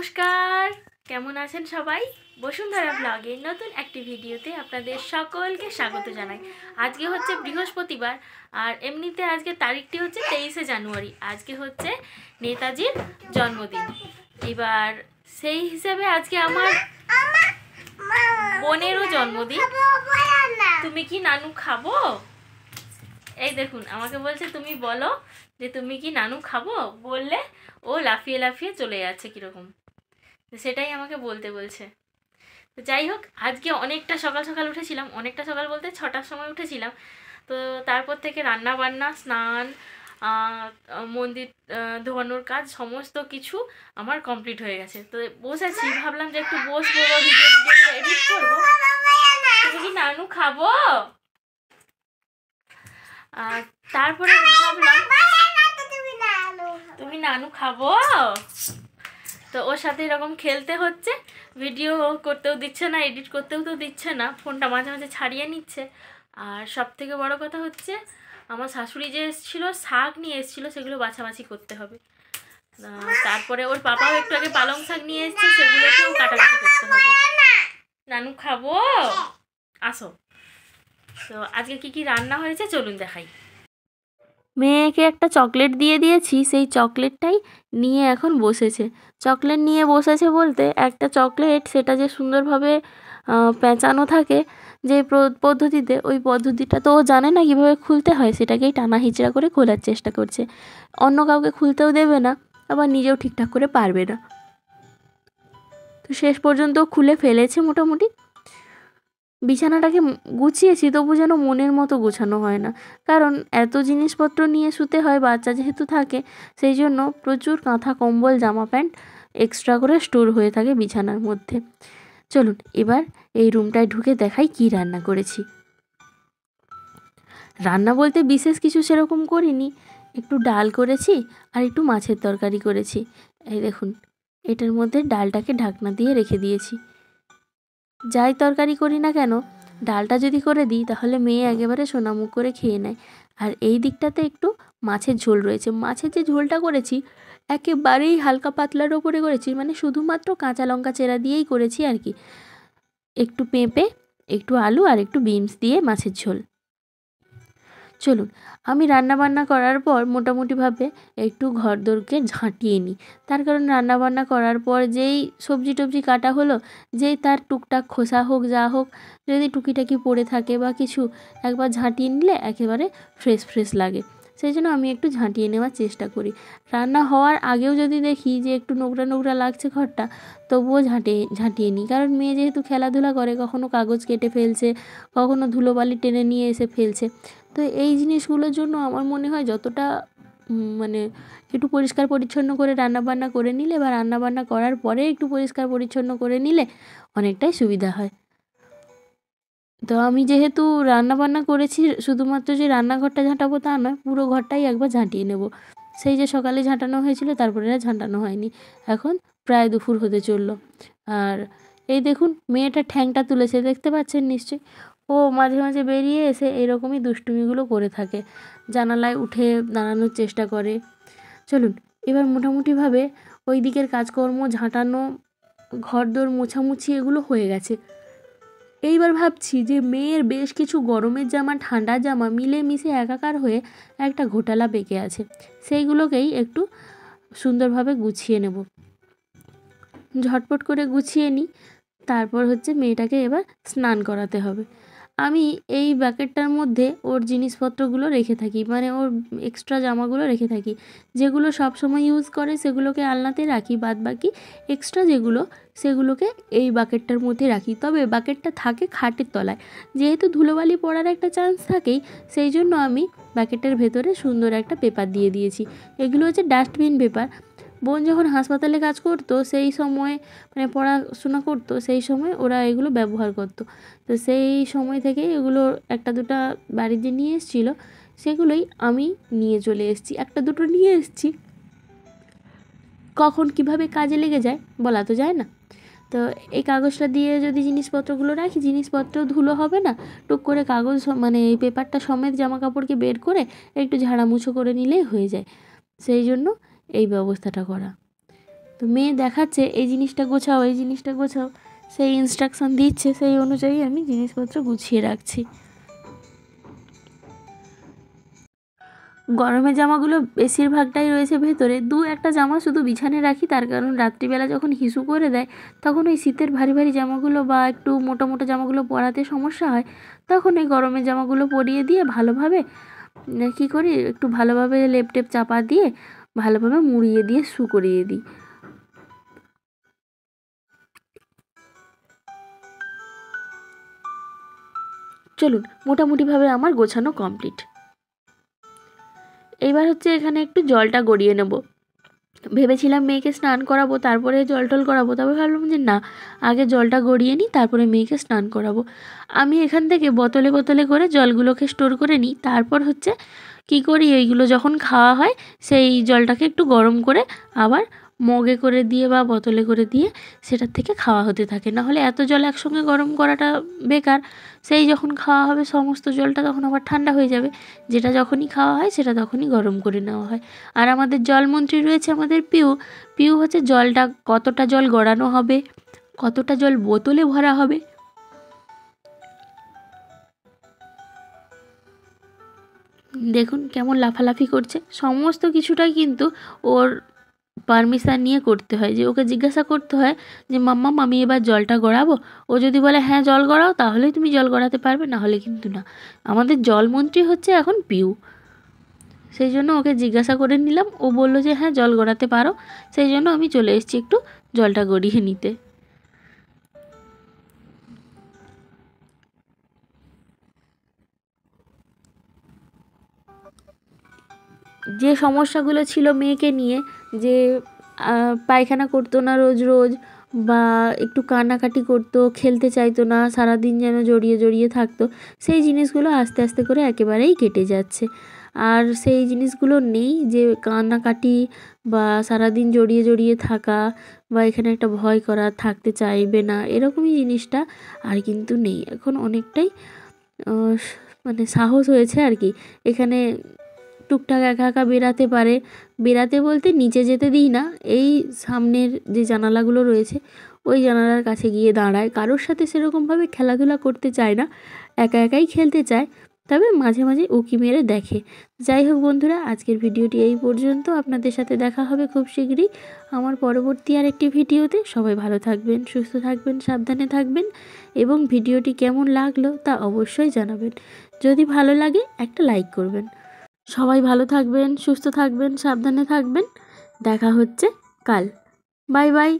নমস্কার, কেমন আছেন সবাই? বসুন্ধরা ব্লগের নতুন একটি ভিডিওতে আপনাদের সকলকে স্বাগত জানাই। আজকে হচ্ছে বৃহস্পতিবার, আর এমনিতে আজকে তারিখটি হচ্ছে 23শে জানুয়ারি। আজকে হচ্ছে নেতাজির জন্মদিন। এবার সেই হিসেবে আজকে আমার বোনেরও জন্মদিন। তুমি কি নানু খাবো? এই দেখুন, আমাকে বলছে তুমি বলো যে তুমি কি নানু খাবো। বললে ও লাফিয়ে লাফিয়ে চলে যাচ্ছে কীরকম, সেটাই আমাকে বলতে বলছে। তো যাই হোক, আজকে অনেকটা সকাল সকাল উঠেছিলাম, অনেকটা সকাল বলতে 6টার সময় উঠেছিলাম। তো তারপর থেকে রান্না বান্না, স্নান, মন্দির ধোয়ানোর কাজ সমস্ত কিছু আমার কমপ্লিট হয়ে গেছে। তো বসেছি, ভাবলাম যে একটু বসবো বা ভিডিও এডিট করবো। তুমি কি নানু খাবো? আর তারপরে ভাবলাম তুমি নানু খাবো, তো ওর সাথে এরকম খেলতে হচ্ছে। ভিডিও করতেও দিচ্ছে না, এডিট করতেও তো দিচ্ছে না, ফোনটা মাঝে মাঝে ছাড়িয়ে নিচ্ছে। আর সব থেকে বড় কথা হচ্ছে, আমার শাশুড়ি যে এসেছিলো, শাক নিয়ে এসেছিলো, সেগুলো বাছাবাছি করতে হবে। তারপরে ওর পাপাও একটু আগে পালং শাক নিয়ে এসছে, সেগুলোকেও কাটাকাটি করতে হবে। নানু খাবো, আসো। তো আজকে কি কি রান্না হয়েছে চলুন দেখাই। মেয়েকে একটা চকলেট দিয়ে দিয়েছি, সেই চকলেটটাই নিয়ে এখন বসেছে। চকলেট নিয়ে বসেছে বলতে, একটা চকলেট সেটা যে সুন্দরভাবে পেঁচানো থাকে যে পদ্ধতিতে, ওই পদ্ধতিটা তো ও জানে না কীভাবে খুলতে হয়, সেটাকেই টানা হিচড়া করে খোলার চেষ্টা করছে। অন্য কাউকে খুলতেও দেবে না, আবার নিজেও ঠিকঠাক করে পারবে না। তো শেষ পর্যন্ত খুলে ফেলেছে মোটামুটি। বিছানাটাকে গুছিয়েছি, তবু যেন মনের মতো গোছানো হয় না, কারণ এত জিনিসপত্র নিয়ে শুতে হয়, বাচ্চা যেহেতু থাকে, সেই জন্য প্রচুর কাঁথা, কম্বল, জামা প্যান্ট এক্সট্রা করে স্টোর হয়ে থাকে বিছানার মধ্যে। চলুন এবার এই রুমটায় ঢুকে দেখাই কি রান্না করেছি। রান্না বলতে বিশেষ কিছু সেরকম করিনি, একটু ডাল করেছি আর একটু মাছের তরকারি করেছি। এই দেখুন, এটার মধ্যে ডালটাকে ঢাকনা দিয়ে রেখে দিয়েছি। যাই তরকারি করি না কেন, ডালটা যদি করে দিই তাহলে মেয়ে একেবারে সোনামুখ করে খেয়ে নেয়। আর এই দিকটাতে একটু মাছের ঝোল রয়েছে। মাছের যে ঝোলটা করেছি একেবারেই হালকা পাতলার ওপরে করেছি, মানে শুধুমাত্র কাঁচা লঙ্কা চেরা দিয়েই করেছি আর কি। একটু পেঁপে, একটু আলু আর একটু বিনস দিয়ে মাছের ঝোল। চলুন, আমি রান্নাবান্না করার পর মোটামুটিভাবে একটু ঘরদোরকে ঝাঁটিয়ে নিই। তার কারণ রান্নাবান্না করার পর যেই সবজি টবজি কাটা হলো, যেই তার টুকটাক খোসা হোক যা হোক, যদি টুকিটাকি পড়ে থাকে বা কিছু, একবার ঝাঁটিয়ে নিলে একেবারে ফ্রেশ ফ্রেশ লাগে। সেই জন্য আমি একটু ঝাঁটিয়ে নেওয়ার চেষ্টা করি। রান্না হওয়ার আগেও যদি দেখি যে একটু নোংরা নোংরা লাগছে ঘরটা, তবুও ঝাঁটিয়ে নিই। কারণ মেয়ে যেহেতু খেলাধুলা করে, কখনো কাগজ কেটে ফেলছে, কখনো ধুলোবালি টেনে নিয়ে এসে ফেলছে। তো এই জিনিসগুলোর জন্য আমার মনে হয় যতটা মানে একটু পরিষ্কার পরিচ্ছন্ন করে রান্নাবান্না করে নিলে, বা রান্নাবান্না করার পরে একটু পরিষ্কার পরিচ্ছন্ন করে নিলে অনেকটাই সুবিধা হয়। তো আমি যেহেতু রান্নাবান্না করেছি, শুধুমাত্র যে রান্নাঘরটা ঝাঁটাবো তা নয়, পুরো ঘরটাই একবার ঝাঁটিয়ে নেব। সেই যে সকালে ঝাঁটানো হয়েছিল, তারপরে আর ঝাঁটানো হয়নি। এখন প্রায় দুপুর হতে চললো। আর এই দেখুন, মেয়েটা ঠ্যাংটা তুলেছে, দেখতে পাচ্ছেন নিশ্চয়ই। ও মাঝে মাঝে বেরিয়ে এসে এরকমই দুষ্টুমিগুলো করে থাকে, জানালায় উঠে দাঁড়ানোর চেষ্টা করে। চলুন এবার মোটামুটিভাবে ওই দিকের কাজকর্ম, ঝাঁটানো, ঘরদোর মোছামুছি এগুলো হয়ে গেছে। এইবার ভাবছি যে মেয়ের বেশ কিছু গরমের জামা, ঠান্ডার জামা মিলেমিশে একাকার হয়ে একটা ঘোটালা পেকে আছে, সেইগুলোকেই একটু সুন্দরভাবে গুছিয়ে নেব। ঝটপট করে গুছিয়ে নিই। তারপর হচ্ছে মেয়েটাকে এবার স্নান করাতে হবে। আমি এই বাকেটটার মধ্যে ওর জিনিসপত্রগুলো রেখে থাকি, মানে ওর এক্সট্রা জামাগুলো রেখে থাকি। যেগুলো সব সময় ইউজ করে সেগুলোকে আলনাতে রাখি, বাদ বাকি এক্সট্রা যেগুলো সেগুলোকে এই বাকেটটার মধ্যে রাখি। তবে বাকেটটা থাকে খাটের তলায়, যেহেতু ধুলোবালি পড়ার একটা চান্স থাকেই, সেই জন্য আমি বাকেটের ভেতরে সুন্দর একটা পেপার দিয়ে দিয়েছি। এগুলো হচ্ছে ডাস্টবিন পেপার। বোন যখন হাসপাতালে কাজ করতো, সেই সময় মানে পড়াশোনা করতো, সেই সময় ওরা এগুলো ব্যবহার করতো। তো সেই সময় থেকেই এগুলো একটা দুটা বাড়িতে নিয়ে এসেছিলো, সেগুলোই আমি নিয়ে চলে এসেছি। একটা দুটো নিয়ে এসেছি, কখন কিভাবে কাজে লেগে যায় বলা তো যায় না। তো এই কাগজটা দিয়ে যদি জিনিসপত্রগুলো রাখি, জিনিসপত্র ধুলো হবে না। টুক করে কাগজ মানে এই পেপারটা সমেত জামা কাপড়কে বের করে একটু ঝাড়ামুছো করে নিলেই হয়ে যায়। সেই জন্য এই ব্যবস্থাটা করা। তো মেয়ে দেখাচ্ছে এই জিনিসটা গোছাও, এই জিনিসটা গোছাও, সেই ইনস্ট্রাকশন দিচ্ছে, সেই অনুযায়ী আমি জিনিসপত্র গুছিয়ে রাখছি। গরমের জামাগুলো বেশিরভাগটাই রয়েছে ভেতরে, দু একটা জামা শুধু বিছানে রাখি, তার কারণ রাত্রিবেলা যখন হিসু করে দেয় তখন ওই শীতের ভারী ভারী জামাগুলো বা একটু মোটা মোটা জামাগুলো পরাতে সমস্যা হয়, তখন এই গরমের জামাগুলো পরিয়ে দিয়ে ভালোভাবে কী করি, একটু ভালোভাবে লেপ টেপ চাপা দিয়ে ভালোভাবে মুড়িয়ে দিয়ে শু করিয়ে দিই। চলুন, মোটামুটিভাবে আমার গোছানো কমপ্লিট। এইবার হচ্ছে এখানে একটু জলটা গড়িয়ে নেব। ভেবেছিলাম মেয়েকে স্নান করাবো, তারপরে জল টল করাবো, তবে ভাবলাম যে না, আগে জলটা গড়িয়ে নিই, তারপরে মেয়েকে স্নান করাবো। আমি এখান থেকে বোতলে বোতলে করে জলগুলোকে স্টোর করে নিই। তারপর হচ্ছে কী করি, এইগুলো যখন খাওয়া হয় সেই জলটাকে একটু গরম করে আবার মগে করে দিয়ে বা বোতলে করে দিয়ে সেটার থেকে খাওয়া হতে থাকে। নাহলে এত জল একসঙ্গে গরম করাটা বেকার। সেই যখন খাওয়া হবে সমস্ত জলটা তখন আবার ঠান্ডা হয়ে যাবে, যেটা যখনই খাওয়া হয় সেটা তখনই গরম করে নেওয়া হয়। আর আমাদের জলমন্ত্রী রয়েছে আমাদের পিউ। পিউ হচ্ছে জলটা, কতটা জল গড়ানো হবে, কতটা জল বোতলে ভরা হবে, দেখুন কেমন লাফালাফি করছে। সমস্ত কিছুটাই কিন্তু ওর পারমিশন নিয়ে করতে হয়, যে ওকে জিজ্ঞাসা করতে হয় যে মাম্মাম আমি এবার জলটা গড়াবো। ও যদি বলে হ্যাঁ জল গড়াও, তাহলেই তুমি জল গড়াতে পারবে, না হলে কিন্তু না। আমাদের জলমন্ত্রী হচ্ছে এখন পিউ, সেই জন্য ওকে জিজ্ঞাসা করে নিলাম, ও বলল যে হ্যাঁ জল গড়াতে পারো। সেই জন্য আমি চলে এসেছি একটু জলটা গড়িয়ে নিতে। যে সমস্যাগুলো ছিল মেয়েকে নিয়ে, যে পায়খানা করতো না রোজ রোজ, বা একটু কান্নাকাটি করতো, খেলতে চাইতো না, সারাদিন যেন জড়িয়ে জড়িয়ে থাকতো, সেই জিনিসগুলো আস্তে আস্তে করে একেবারেই কেটে যাচ্ছে। আর সেই জিনিসগুলো নেই, যে কান্নাকাটি বা সারাদিন জড়িয়ে জড়িয়ে থাকা বা এখানে একটা ভয় করা, থাকতে চাইবে না, এরকমই জিনিসটা আর কিন্তু নেই। এখন অনেকটাই আহ, মানে সাহস হয়েছে আর কি। এখানে টুকটাক একা একা বেরাতে পারে। বেরাতে বলতে নিচে যেতে দিই না, এই সামনের যে জানালাগুলো রয়েছে ওই জানালার কাছে গিয়ে দাঁড়ায়, কারোর সাথে সেরকমভাবে খেলাধুলা করতে চায় না, একা একাই খেলতে চায়, তবে মাঝে মাঝে উঁকি মেরে দেখে। যাই হোক বন্ধুরা, আজকের ভিডিওটি এই পর্যন্ত। আপনাদের সাথে দেখা হবে খুব শীঘ্রই আমার পরবর্তী আরেকটি ভিডিওতে। সবাই ভালো থাকবেন, সুস্থ থাকবেন, সাবধানে থাকবেন, এবং ভিডিওটি কেমন লাগলো তা অবশ্যই জানাবেন। যদি ভালো লাগে একটা লাইক করবেন। সবাই ভালো থাকবেন, সুস্থ থাকবেন, সাবধানে থাকবেন। দেখা হচ্ছে কাল। Bye bye.